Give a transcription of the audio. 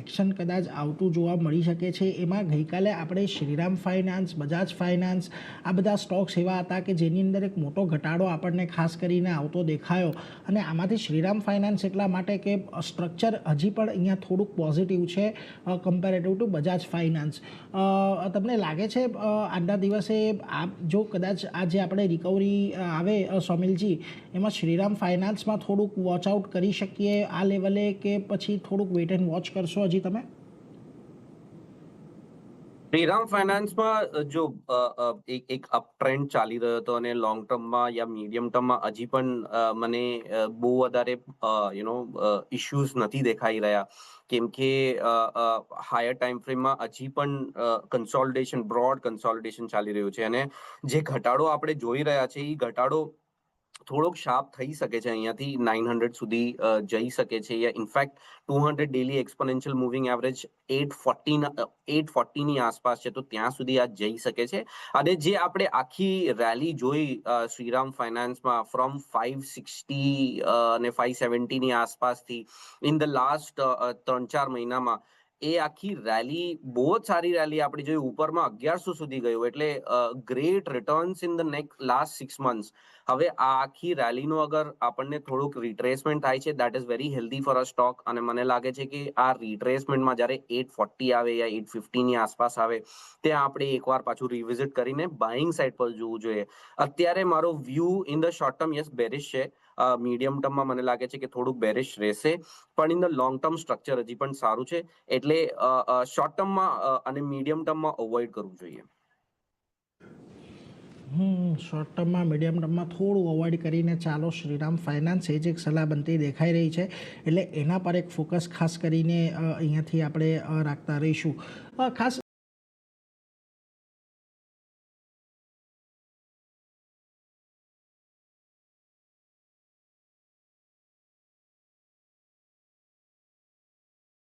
Action કદાચ આવતું જોવા મળી શકે છે. એમાં ગઈકાલે આપણે શ્રીરામ ફાઇનાન્સ, બજાજ ફાઇનાન્સ આ બધા સ્ટોક્સ એવા હતા કે જેની અંદર એક મોટો ઘટાડો આપણને ખાસ કરીને આવતો દેખાયો. અને આમાંથી શ્રીરામ ફાઇનાન્સ એટલા માટે કે સ્ટ્રક્ચર હજી પણ અહીંયા થોડુંક પોઝિટિવ છે કમ્પેરેટિવ ટુ બજાજ ફાઇનાન્સ. તમને લાગે છે આજના દિવસે જો કદાચ આ જે આપણે રિકવરી આવે સોમિલજી, એમાં શ્રીરામ ફાઇનાન્સમાં થોડુંક વોચ આઉટ કરી શકીએ આ લેવલે, કે પછી થોડુંક વેઇટ એન્ડ વોચ કરશો હજી તમે? શ્રીરામ ફાઇનાન્સમાં જો એક અપ ટ્રેન્ડ ચાલી રહ્યો હતો અને લોંગ ટર્મમાં યા મીડિયમ ટર્મમાં હજી પણ મને બહુ વધારે ઇશ્યુઝ નથી દેખાઈ રહ્યા, કેમ કે હાયર ટાઈમ ફ્રેમમાં હજી પણ બ્રોડ કન્સોલિડેશન ચાલી રહ્યું છે. અને જે ઘટાડો આપણે જોઈ રહ્યા છે એ ઘટાડો થોડોક શાર્પ થઈ શકે છે, અહીંયાથી 900 સુધી જઈ શકે છે, યા in fact 200 daily exponential moving average 840 ની આસપાસ છે, તો ત્યાં સુધી આ જઈ શકે છે. અને જે આપણે આખી રેલી જોઈ શ્રીરામ ફાઇનાન્સમાં ફ્રોમ 560 અને 570 ની આસપાસથી ઇન ધ લાસ્ટ 3-4 મહિનામાં, એ આખી રેલી બહુ જ સારી રેલી આપણે જોઈ, ઉપરમાં 1100 સુધી ગયું, એટલે great returns in the last 6 months. હવે આ આખી રેલીનો અગર આપણને થોડુંક રિટ્રેસમેન્ટ થાય છે, that is very healthy for a stock. અને મને લાગે છે કે આ રિટ્રેસમેન્ટમાં જ્યારે 840 આવે યા 850 ની આસપાસ આવે, ત્યાં આપણે એકવાર પાછું રિવિઝિટ કરીને બાઇંગ સાઇડ પર જોવું જોઈએ. અત્યારે મારો view in the short term bearish છે. મીડિયમ ટર્મમાં મને લાગે છે કે થોડુંક બેરિશ રહેશે, પણ in the long term structure હજી પણ સારું છે, એટલે શોર્ટ ટર્મમાં અને મીડિયમ ટર્મમાં અવોઇડ કરવું જોઈએ. શોર્ટ ટર્મમાં, મીડિયમ ટર્મમાં થોડું અવોઇડ કરીને ચાલો શ્રીરામ ફાઇનાન્સ, એ જ એક સલાહ બનતી દેખાઈ રહી છે. એટલે એના પર એક ફોકસ ખાસ કરીને અહીંયાથી આપણે રાખતા રહીશું. ખાસ